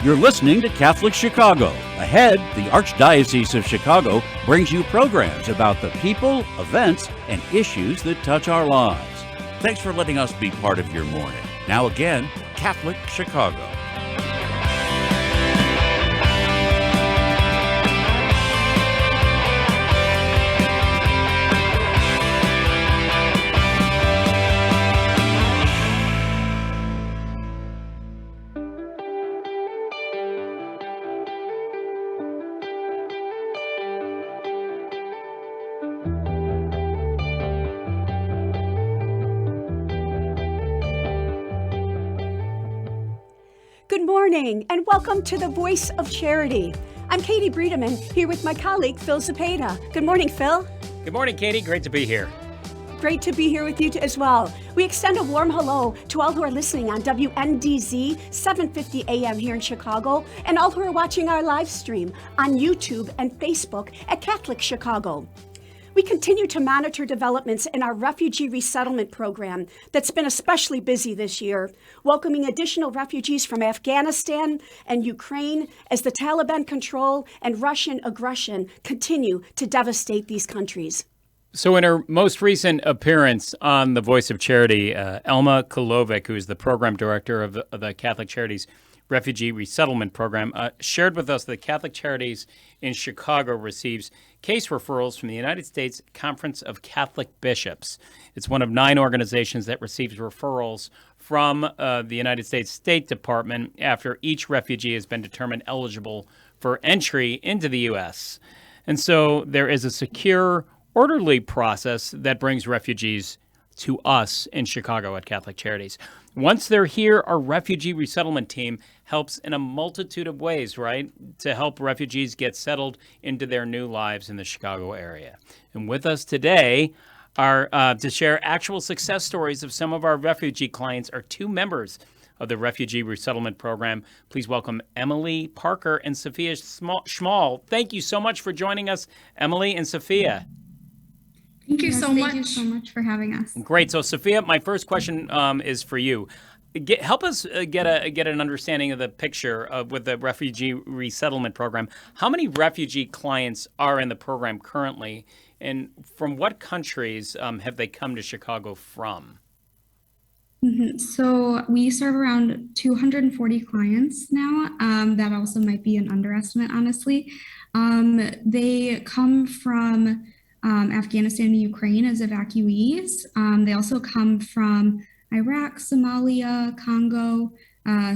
You're listening to Catholic Chicago. Ahead, the Archdiocese of Chicago brings you programs about the people, events, and issues that touch our lives. Thanks for letting us be part of your morning. Now again, Catholic Chicago. Good morning and welcome to the Voice of Charity. I'm Katie Breedeman here with my colleague Phil Zapata. Good morning, Phil. Good morning, Katie. Great to be here. Great to be here with you as well. We extend a warm hello to all who are listening on WNDZ 750 AM here in Chicago and all who are watching our live stream on YouTube and Facebook at Catholic Chicago. We continue to monitor developments in our Refugee Resettlement program that's been especially busy this year, welcoming additional refugees from Afghanistan and Ukraine as the Taliban control and Russian aggression continue to devastate these countries. So in her most recent appearance on The Voice of Charity, Elma Kulovic, who is the program director of the Catholic Charities Refugee Resettlement Program, shared with us that Catholic Charities in Chicago receives case referrals from the United States Conference of Catholic Bishops. It's one of 9 organizations that receives referrals from the United States State Department after each refugee has been determined eligible for entry into the U.S. And so there is a secure, orderly process that brings refugees to us in Chicago at Catholic Charities. Once they're here, our refugee resettlement team helps in a multitude of ways, right, to help refugees get settled into their new lives in the Chicago area. And with us today are to share actual success stories of some of our refugee clients are 2 members of the Refugee Resettlement Program. Please welcome Emily Parker and Sophia Schmall. Thank you so much for joining us, Emily and Sophia. Thank you so much for having us. Great. So, Sophia, my first question is for you. Help us get an understanding of the picture with the Refugee Resettlement Program. How many refugee clients are in the program currently, and from what countries have they come to Chicago from? Mm-hmm. So we serve around 240 clients now. That also might be an underestimate, honestly. They come from Afghanistan and Ukraine as evacuees. They also come from Iraq, Somalia, Congo,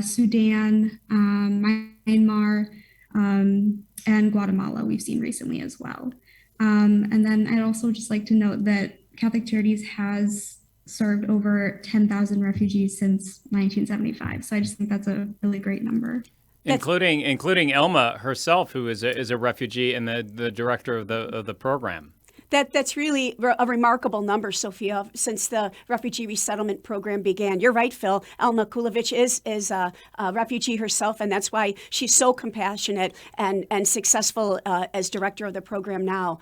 Sudan, Myanmar, and Guatemala we've seen recently as well. And then I'd also just like to note that Catholic Charities has served over 10,000 refugees since 1975. So I just think that's a really great number. Including Elma herself, who is a refugee and the director of the program. That's really a remarkable number, Sophia, since the Refugee Resettlement Program began. You're right, Phil. Elma Kulovic is a refugee herself, and that's why she's so compassionate and successful as director of the program now.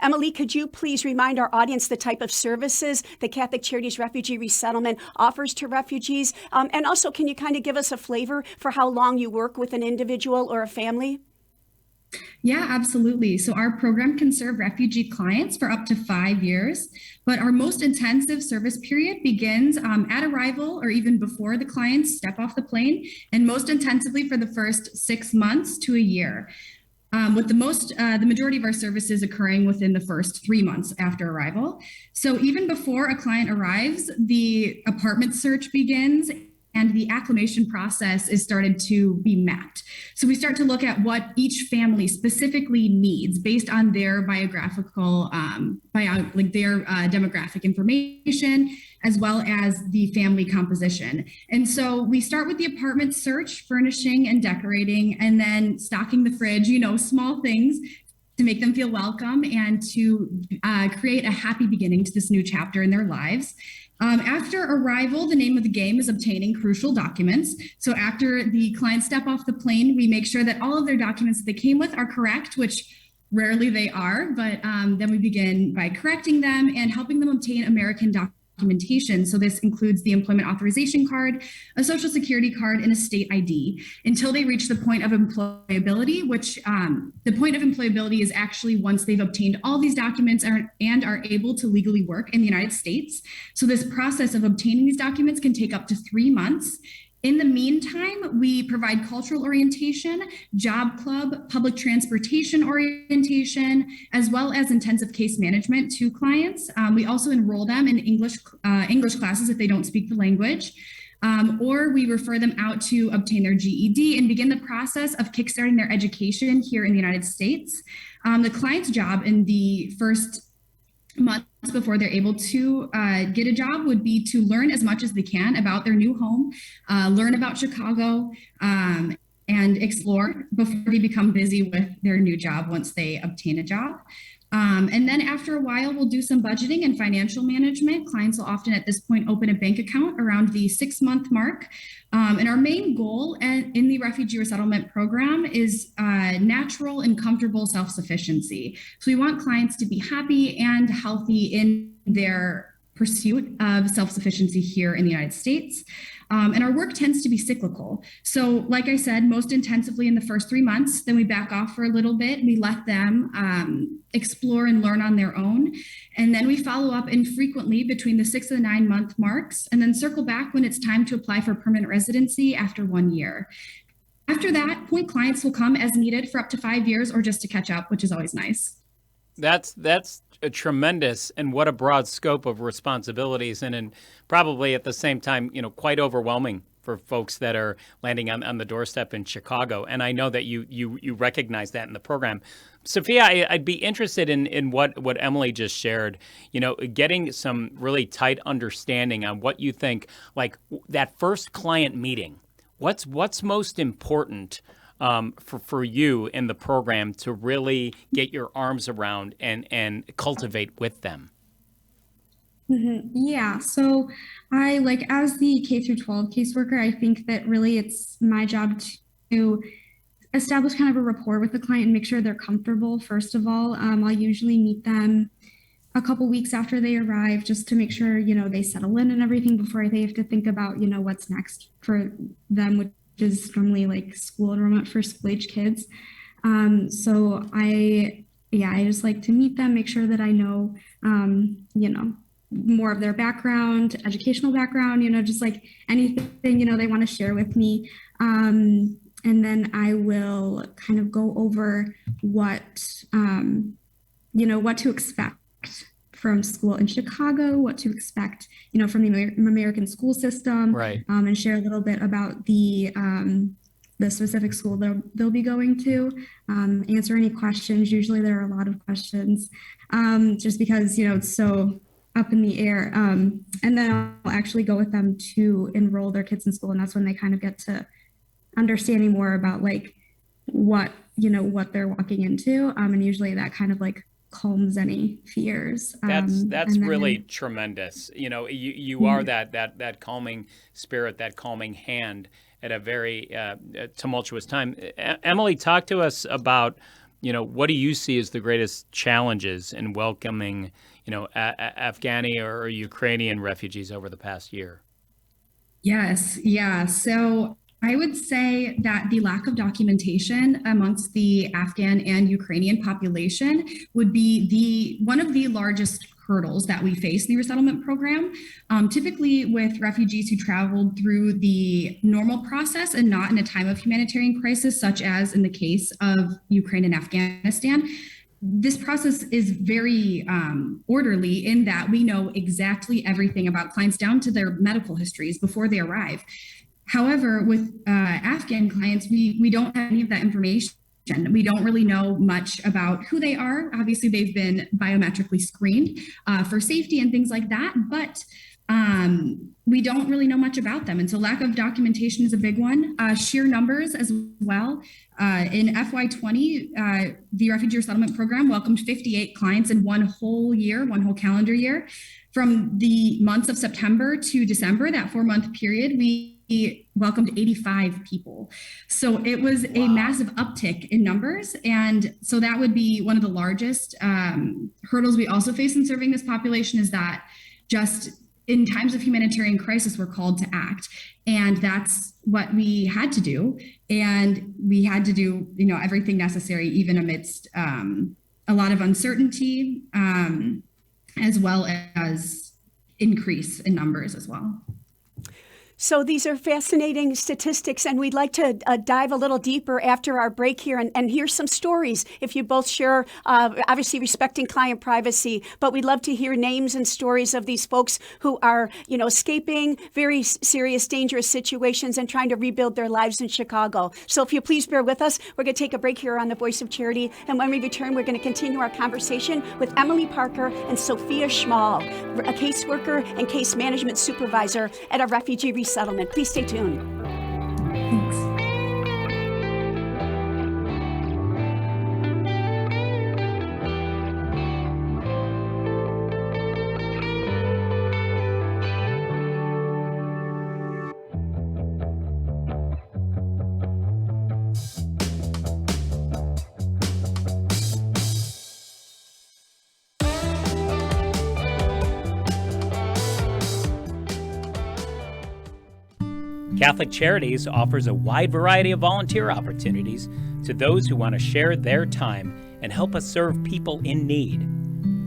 Emily, could you please remind our audience the type of services the Catholic Charities Refugee Resettlement offers to refugees? And also, can you kind of give us a flavor for how long you work with an individual or a family? Yeah, absolutely. So our program can serve refugee clients for up to 5 years, but our most intensive service period begins at arrival or even before the clients step off the plane, and most intensively for the first 6 months to a year. With the majority of our services occurring within the first 3 months after arrival. So even before a client arrives, the apartment search begins and the acclimation process is started to be mapped. So we start to look at what each family specifically needs based on their biographical, their demographic information, as well as the family composition. And so we start with the apartment search, furnishing and decorating, and then stocking the fridge, small things to make them feel welcome and to create a happy beginning to this new chapter in their lives. After arrival, the name of the game is obtaining crucial documents. So after the clients step off the plane, we make sure that all of their documents that they came with are correct, which rarely they are, but then we begin by correcting them and helping them obtain American documentation. So this includes the employment authorization card, a social security card, and a state ID until they reach the point of employability, which the point of employability is actually once they've obtained all these documents and are able to legally work in the United States. So this process of obtaining these documents can take up to 3 months. In the meantime, we provide cultural orientation, job club, public transportation orientation, as well as intensive case management to clients. We also enroll them in English classes if they don't speak the language, or we refer them out to obtain their GED and begin the process of kickstarting their education here in the United States. The client's job in the first months before they're able to get a job would be to learn as much as they can about their new home, learn about Chicago, and explore before they become busy with their new job once they obtain a job. And then after a while, we'll do some budgeting and financial management. Clients will often at this point open a bank account around the 6-month mark. And our main goal in the refugee resettlement program is natural and comfortable self-sufficiency. So we want clients to be happy and healthy in their pursuit of self-sufficiency here in the United States. And our work tends to be cyclical. So like I said, most intensively in the first 3 months, then we back off for a little bit. We let them explore and learn on their own. And then we follow up infrequently between the 6 and 9 month marks, and then circle back when it's time to apply for permanent residency after 1 year. After that point, clients will come as needed for up to 5 years or just to catch up, which is always nice. That's a tremendous, and what a broad scope of responsibilities, and probably at the same time, quite overwhelming for folks that are landing on the doorstep in Chicago. And I know that you recognize that in the program. Sophia, I'd be interested in what Emily just shared, getting some really tight understanding on what you think, like that first client meeting. What's most important for you in the program to really get your arms around and cultivate with them? Mm-hmm. Yeah, so I as the K through 12 caseworker, I think that really it's my job to establish kind of a rapport with the client and make sure they're comfortable. First of all, I'll usually meet them a couple weeks after they arrive just to make sure, they settle in and everything before they have to think about, what's next for them, which is normally school enrollment for school-age kids. So I just like to meet them, make sure that I know, more of their background, educational background, just anything, they want to share with me. And then I will kind of go over what to expect from school in Chicago, what to expect, from the American school system, right? And share a little bit about the specific school they'll be going to, answer any questions. Usually there are a lot of questions, just because, it's so up in the air. And then I'll actually go with them to enroll their kids in school. And that's when they kind of get to understanding more about what they're walking into. And usually that kind of calms any fears. That's really tremendous. You are that calming spirit, that calming hand at a very tumultuous time. Emily, talk to us about, what do you see as the greatest challenges in welcoming, Afghani or Ukrainian refugees over the past year? Yes. Yeah. So I would say that the lack of documentation amongst the Afghan and Ukrainian population would be one of the largest hurdles that we face in the resettlement program. Typically with refugees who traveled through the normal process and not in a time of humanitarian crisis, such as in the case of Ukraine and Afghanistan, this process is very orderly in that we know exactly everything about clients down to their medical histories before they arrive. However, with Afghan clients, we don't have any of that information. We don't really know much about who they are. Obviously, they've been biometrically screened for safety and things like that, but we don't really know much about them. And so lack of documentation is a big one. Sheer numbers as well. In FY20, the Refugee Resettlement Program welcomed 58 clients in one whole calendar year. From the months of September to December, that 4-month period, we welcomed 85 people. So it was a massive uptick in numbers. And so that would be one of the largest hurdles we also face in serving this population, is that just in times of humanitarian crisis, we're called to act. And that's what we had to do. And we had to do, everything necessary, even amidst a lot of uncertainty, as well as increase in numbers as well. So these are fascinating statistics, and we'd like to dive a little deeper after our break here and hear some stories. If you both share, obviously respecting client privacy, but we'd love to hear names and stories of these folks who are, escaping very serious, dangerous situations and trying to rebuild their lives in Chicago. So if you please bear with us, we're going to take a break here on The Voice of Charity, and when we return, we're going to continue our conversation with Emily Parker and Sophia Schmall, a caseworker and case management supervisor at a refugee resettlement. Please stay tuned. Thanks. Catholic Charities offers a wide variety of volunteer opportunities to those who want to share their time and help us serve people in need.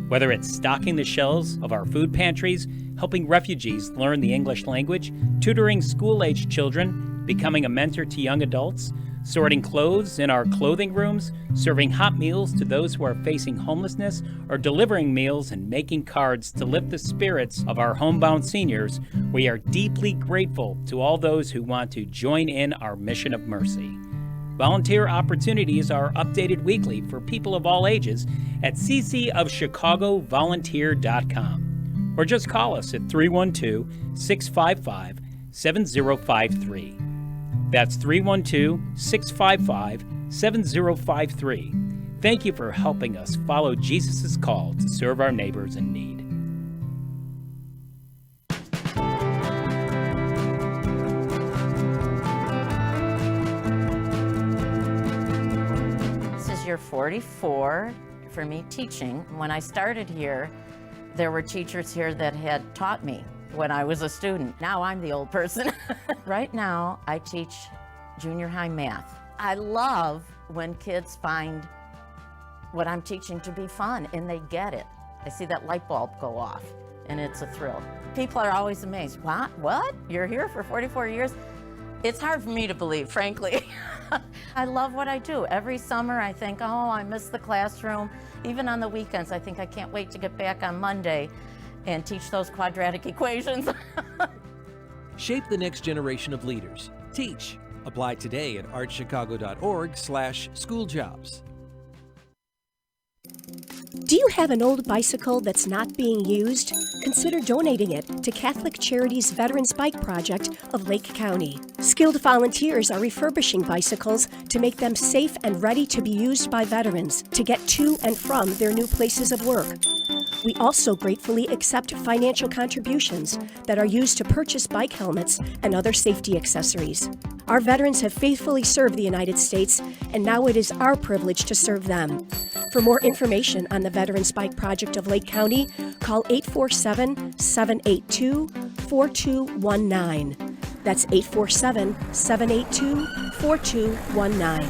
Whether it's stocking the shelves of our food pantries, helping refugees learn the English language, tutoring school-aged children, becoming a mentor to young adults, sorting clothes in our clothing rooms, serving hot meals to those who are facing homelessness, or delivering meals and making cards to lift the spirits of our homebound seniors, we are deeply grateful to all those who want to join in our mission of mercy. Volunteer opportunities are updated weekly for people of all ages at ccofchicagovolunteer.com, or just call us at 312-655-7053. That's 312-655-7053. Thank you for helping us follow Jesus' call to serve our neighbors in need. This is year 44 for me teaching. When I started here, there were teachers here that had taught me when I was a student. Now I'm the old person. Right now, I teach junior high math. I love when kids find what I'm teaching to be fun and they get it. I see that light bulb go off and it's a thrill. People are always amazed. What? You're here for 44 years? It's hard for me to believe, frankly. I love what I do. Every summer I think, oh, I miss the classroom. Even on the weekends, I think I can't wait to get back on Monday and teach those quadratic equations. Shape the next generation of leaders. Teach. Apply today at archchicago.org/schooljobs. Do you have an old bicycle that's not being used? Consider donating it to Catholic Charities Veterans Bike Project of Lake County. Skilled volunteers are refurbishing bicycles to make them safe and ready to be used by veterans to get to and from their new places of work. We also gratefully accept financial contributions that are used to purchase bike helmets and other safety accessories. Our veterans have faithfully served the United States, and now it is our privilege to serve them. For more information on the Veterans Bike Project of Lake County, call 847-782-4219. That's 847-782-4219.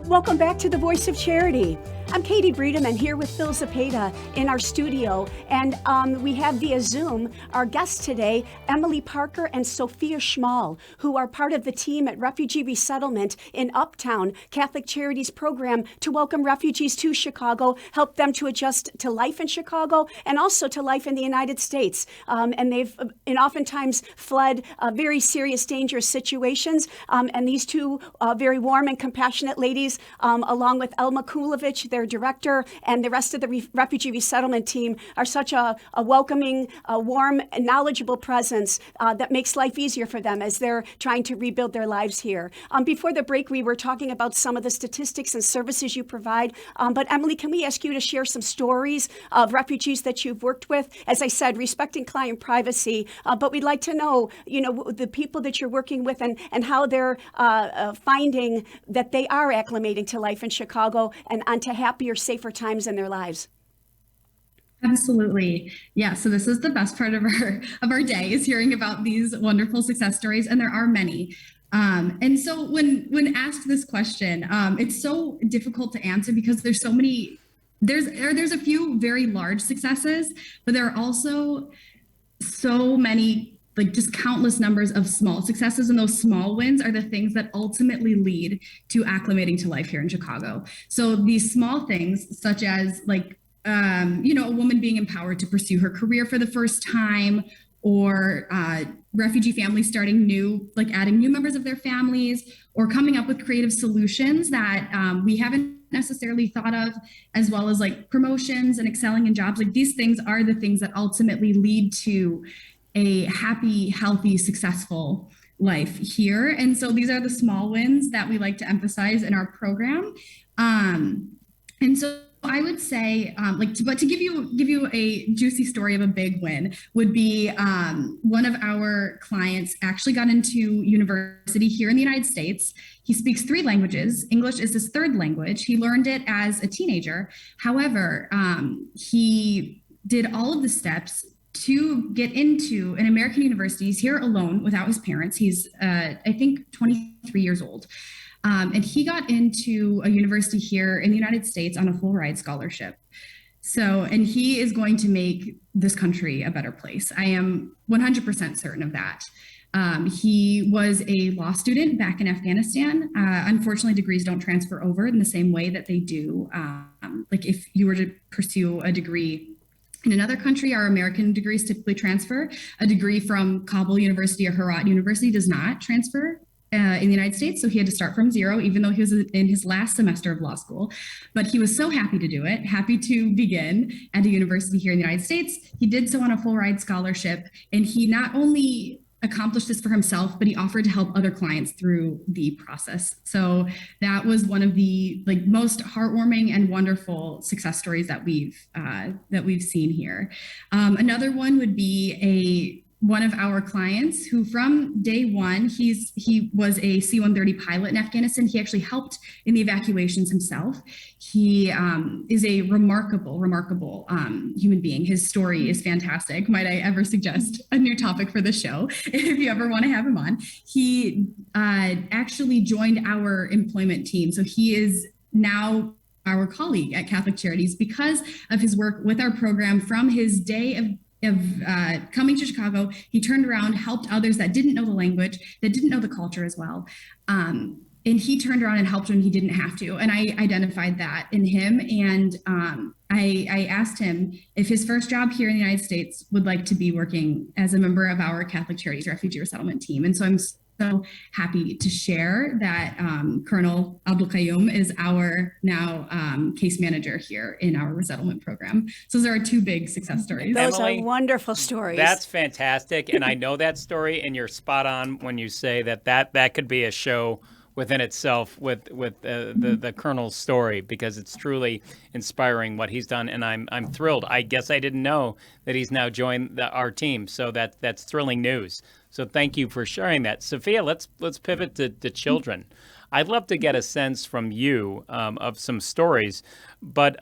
Welcome back to The Voice of Charity. I'm Katie Breedham, and here with Phil Zapata in our studio. And we have via Zoom our guests today, Emily Parker and Sophia Schmall, who are part of the team at Refugee Resettlement in Uptown, Catholic Charities program to welcome refugees to Chicago, help them to adjust to life in Chicago and also to life in the United States. And they've oftentimes fled very serious, dangerous situations. And these two very warm and compassionate ladies, along with Elma Kulovich, their director and the rest of the refugee resettlement team are such a welcoming, warm, and knowledgeable presence that makes life easier for them as they're trying to rebuild their lives here. Before the break, we were talking about some of the statistics and services you provide. But Emily, can we ask you to share some stories of refugees that you've worked with? As I said, respecting client privacy, but we'd like to know, the people that you're working with and how they're finding that they are acclimating to life in Chicago and onto happier, safer times in their lives. Absolutely. Yeah. So this is the best part of our day, is hearing about these wonderful success stories, and there are many. And so when asked this question, it's so difficult to answer because there's so many. There's a few very large successes, but there are also so many, like just countless numbers of small successes, and those small wins are the things that ultimately lead to acclimating to life here in Chicago. So these small things, such as a woman being empowered to pursue her career for the first time, or refugee families starting new, like adding new members of their families, or coming up with creative solutions that we haven't necessarily thought of, as well as like promotions and excelling in jobs. Like these things are the things that ultimately lead to a happy, healthy, successful life here. And so these are the small wins that we like to emphasize in our program. And so I would say, but to give you a juicy story of a big win would be one of our clients actually got into university here in the United States. He speaks 3 languages. English is his 3rd language. He learned it as a teenager. However, he did all of the steps to get into an American university. He's here alone without his parents. He's, I think, 23 years old. And he got into a university here in the United States on a full ride scholarship. So, and he is going to make this country a better place. I am 100% certain of that. He was a law student back in Afghanistan. Unfortunately, degrees don't transfer over in the same way that they do. Like if you were to pursue a degree in another country, our American degrees typically transfer. A degree from Kabul University or Herat University does not transfer in the United States. So he had to start from zero, even though he was in his last semester of law school. But he was so happy to do it, happy to begin at a university here in the United States. He did so on a full ride scholarship. And he not only accomplished this for himself, but he offered to help other clients through the process. So that was one of the most heartwarming and wonderful success stories that we've seen here. Another one would be one of our clients who from day one, he was a C-130 pilot in Afghanistan. He actually helped in the evacuations himself. He is a remarkable human being. His story is fantastic. Might I ever suggest a new topic for the show if you ever want to have him on. He actually joined our employment team. So he is now our colleague at Catholic Charities because of his work with our program from his day of coming to Chicago. He turned around, helped others that didn't know the language, that didn't know the culture as well. And he turned around and helped when he didn't have to. And I identified that in him. And I asked him if his first job here in the United States would like to be working as a member of our Catholic Charities Refugee Resettlement team. And so I'm so happy to share that Colonel Abdul Qayyum is our now case manager here in our resettlement program. So those are 2 big success stories. Those Emily, are wonderful stories. That's fantastic. And I know that story, and you're spot on when you say that could be a show within itself with the Colonel's story, because it's truly inspiring what he's done, and I'm thrilled. I guess I didn't know that he's now joined our team, so that's thrilling news. So thank you for sharing that. Sophia, let's pivot to children. I'd love to get a sense from you of some stories, but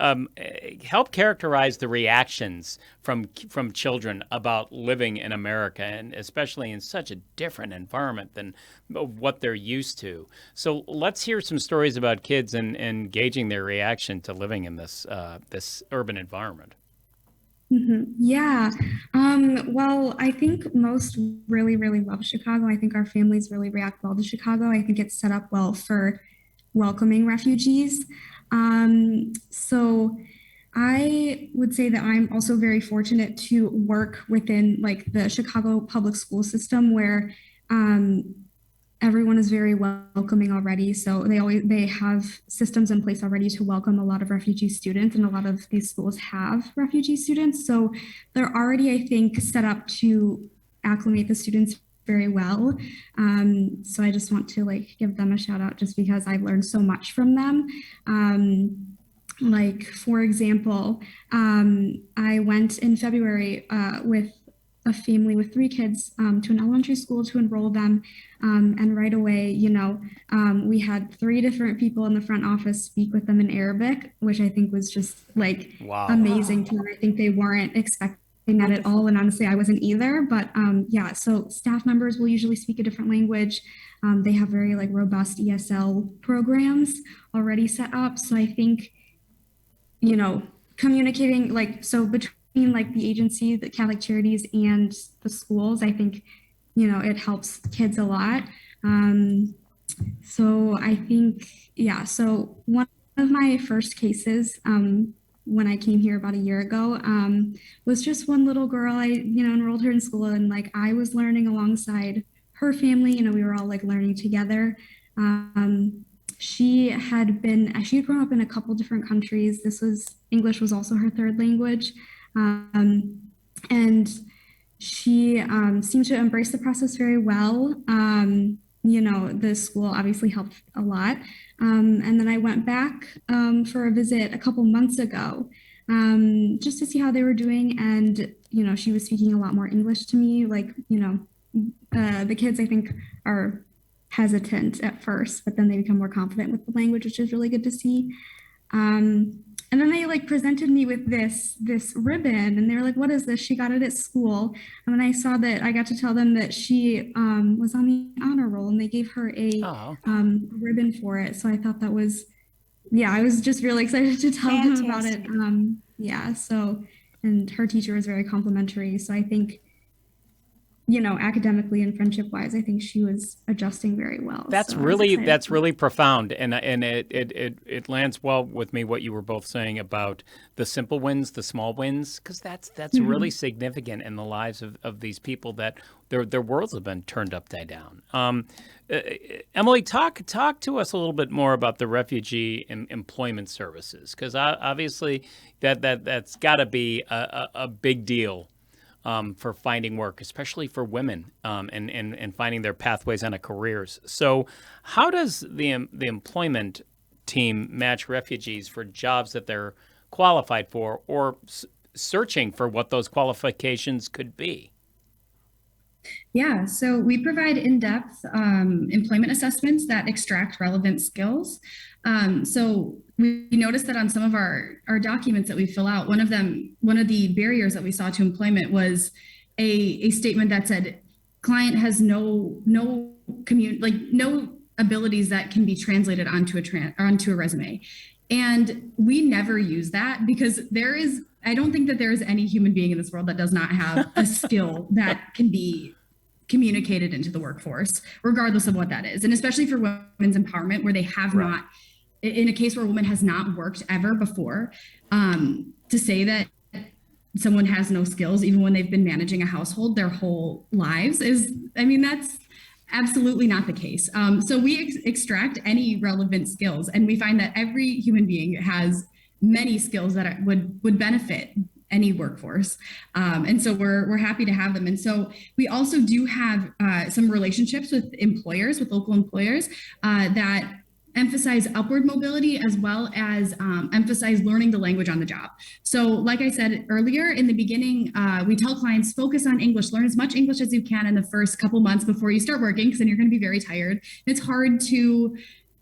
help characterize the reactions from children about living in America, and especially in such a different environment than what they're used to. So let's hear some stories about kids and gauging their reaction to living in this urban environment. Mm-hmm. Yeah. Well, I think most really, really love Chicago. I think our families really react well to Chicago. I think it's set up well for welcoming refugees. So I would say that I'm also very fortunate to work within the Chicago public school system, where everyone is very welcoming already. So they have systems in place already to welcome a lot of refugee students, and a lot of these schools have refugee students. So they're already, I think, set up to acclimate the students very well. So I just want to like give them a shout out just because I've learned so much from them. Like, for example, I went in February with a family with 3 kids to an elementary school to enroll them. And right away, we had 3 different people in the front office speak with them in Arabic, which I think was just like amazing to them. I think they weren't expecting that at all. And honestly, I wasn't either. But yeah, so staff members will usually speak a different language. They have very like robust ESL programs already set up. So I think, communicating between like the agency, the Catholic Charities, and the schools, I think, it helps kids a lot. So I think, yeah, so one of my first cases when I came here about a year ago was just one little girl. I, enrolled her in school, and like I was learning alongside her family. We were all like learning together. She had grown up in a couple different countries. English was also her 3rd language. And she seemed to embrace the process very well. The school obviously helped a lot. And then I went back for a visit a couple months ago just to see how they were doing. And, she was speaking a lot more English to me. Like, the kids, I think, are hesitant at first, but then they become more confident with the language, which is really good to see. And then they like presented me with this ribbon, and they were like, "What is this?" She got it at school. And then I saw that I got to tell them that she was on the honor roll, and they gave her a ribbon for it. So I thought that was, I was just really excited to tell them about it. And her teacher was very complimentary. So I think, academically and friendship wise, I think she was adjusting very well. That's really profound, and it lands well with me what you were both saying about the simple wins, the small wins, because that's really significant in the lives of these people that their worlds have been turned upside down. Emily, talk to us a little bit more about the refugee employment services, because obviously that's got to be a big deal. For finding work, especially for women, and finding their pathways onto careers. So how does the employment team match refugees for jobs that they're qualified for, or searching for what those qualifications could be? Yeah, so we provide in-depth employment assessments that extract relevant skills. So we noticed that on some of our documents that we fill out, one of the barriers that we saw to employment was a statement that said client has no abilities that can be translated onto a resume. And we never use that, because I don't think that there is any human being in this world that does not have a skill that can be communicated into the workforce, regardless of what that is. And especially for women's empowerment, where they have not, in a case where a woman has not worked ever before, to say that someone has no skills, even when they've been managing a household their whole lives, that's absolutely not the case. So we extract any relevant skills, and we find that every human being has many skills that would benefit any workforce. And so we're happy to have them. And so we also do have some relationships with local employers that emphasize upward mobility, as well as emphasize learning the language on the job. So like I said earlier, in the beginning, we tell clients, focus on English, learn as much English as you can in the first couple months before you start working, because then you're going to be very tired. It's hard to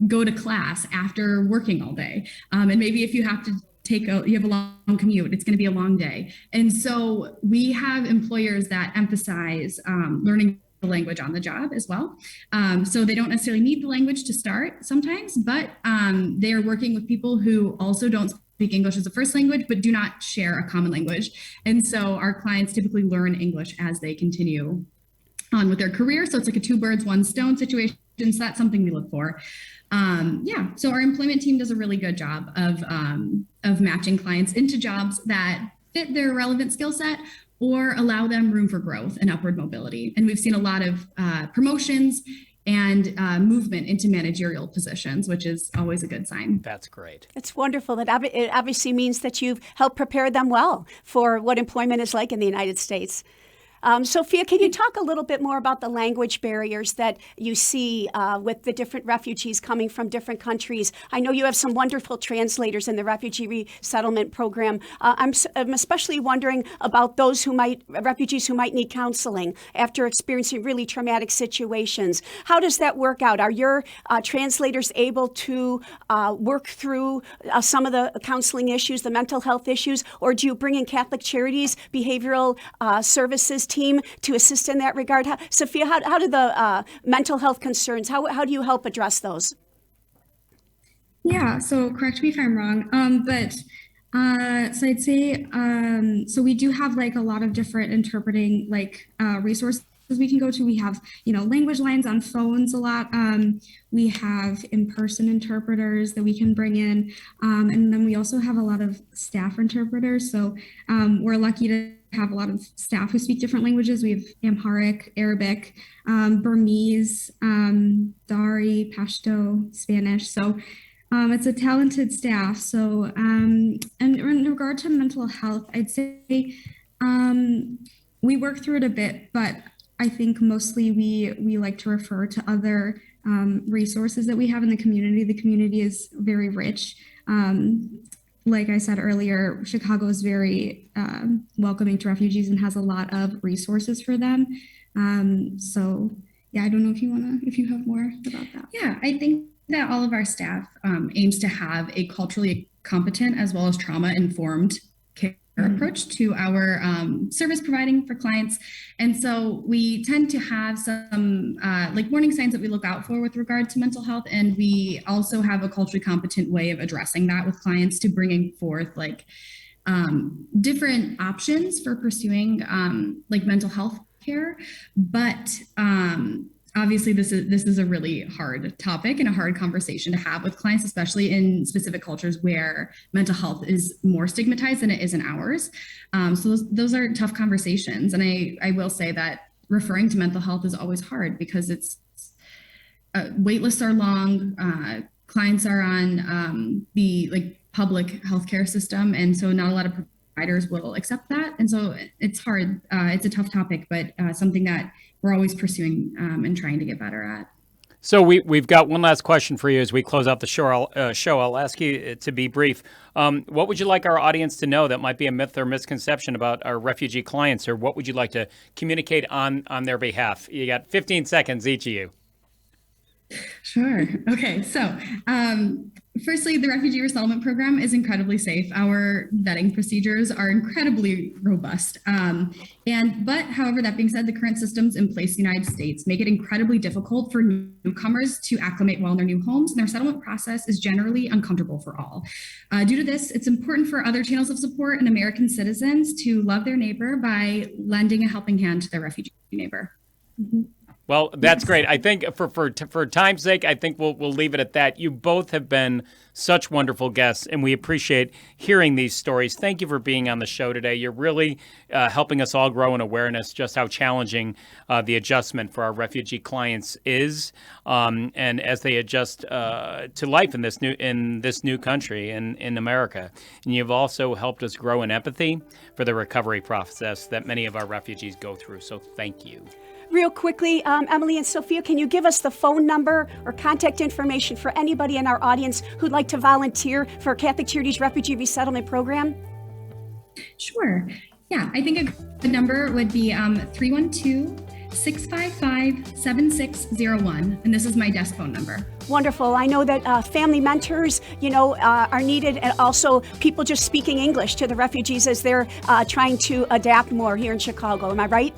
go to class after working all day. And maybe if you have to you have a long commute, it's going to be a long day. And so we have employers that emphasize learning the language on the job as well. So they don't necessarily need the language to start sometimes, but they are working with people who also don't speak English as a first language, but do not share a common language. And so our clients typically learn English as they continue on with their career. So it's like a 2 birds, 1 stone situation. So that's something we look for. So our employment team does a really good job of matching clients into jobs that fit their relevant skill set, or allow them room for growth and upward mobility. And we've seen a lot of promotions and movement into managerial positions, which is always a good sign. That's great. It's wonderful. It obviously means that you've helped prepare them well for what employment is like in the United States. Sophia, can you talk a little bit more about the language barriers that you see with the different refugees coming from different countries? I know you have some wonderful translators in the Refugee Resettlement Program. I'm especially wondering about refugees who might need counseling after experiencing really traumatic situations. How does that work out? Are your translators able to work through some of the counseling issues, the mental health issues, or do you bring in Catholic Charities behavioral services team to assist in that regard? Sophia, how do the mental health concerns, how do you help address those? Yeah, so correct me if I'm wrong, so I'd say, so we do have like a lot of different interpreting resources we can go to. We have, language lines on phones a lot. We have in-person interpreters that we can bring in. And then we also have a lot of staff interpreters. So we're lucky to have a lot of staff who speak different languages. We have Amharic, Arabic, Burmese, Dari, Pashto, Spanish. So it's a talented staff. So, and in regard to mental health, I'd say we work through it a bit, but I think mostly we like to refer to other resources that we have in the community. The community is very rich. Like I said earlier, Chicago is very welcoming to refugees and has a lot of resources for them. So yeah, I don't know if you have more about that. Yeah, I think that all of our staff aims to have a culturally competent as well as trauma-informed care approach to our service providing for clients. And so we tend to have some warning signs that we look out for with regard to mental health. And we also have a culturally competent way of addressing that with clients to bringing forth different options for pursuing mental health care. But obviously, this is a really hard topic and a hard conversation to have with clients, especially in specific cultures where mental health is more stigmatized than it is in ours. So those are tough conversations. And I will say that referring to mental health is always hard because it's wait lists are long. Clients are on the public healthcare system, and so not a lot of providers will accept that. And so it's hard. It's a tough topic, but something that we're always pursuing and trying to get better at. So we've got one last question for you as we close out the show. I'll ask you to be brief. What would you like our audience to know that might be a myth or misconception about our refugee clients, or what would you like to communicate on their behalf? You got 15 seconds, each of you. Sure. Okay. So firstly, the Refugee Resettlement Program is incredibly safe. Our vetting procedures are incredibly robust. But however, that being said, the current systems in place in the United States make it incredibly difficult for newcomers to acclimate well in their new homes, and their settlement process is generally uncomfortable for all. Due to this, it's important for other channels of support and American citizens to love their neighbor by lending a helping hand to their refugee neighbor. Mm-hmm. Well, that's great. I think for time's sake, I think we'll leave it at that. You both have been such wonderful guests, and we appreciate hearing these stories. Thank you for being on the show today. You're really helping us all grow in awareness just how challenging the adjustment for our refugee clients is, and as they adjust to life in this new country in America. And you've also helped us grow in empathy for the recovery process that many of our refugees go through. So thank you. Real quickly, Emily and Sophia, can you give us the phone number or contact information for anybody in our audience who'd like to volunteer for Catholic Charities Refugee Resettlement Program? Sure. Yeah, I think a good number would be 312-655-7601. And this is my desk phone number. Wonderful. I know that family mentors, are needed, and also people just speaking English to the refugees as they're trying to adapt more here in Chicago. Am I right?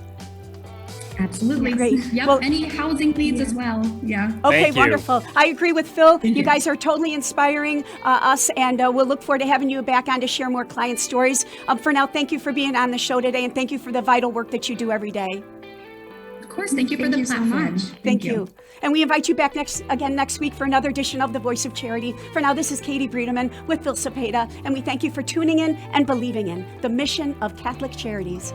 Absolutely. Great. Yep. Well, any housing needs as well. Yeah. Okay, wonderful. I agree with Phil. You guys are totally inspiring us, and we'll look forward to having you back on to share more client stories. For now, thank you for being on the show today, and thank you for the vital work that you do every day. Of course. Thank you for the platform. So much. Thank you. And we invite you back next week for another edition of The Voice of Charity. For now, this is Katie Breedeman with Phil Cepeda, and we thank you for tuning in and believing in the mission of Catholic Charities.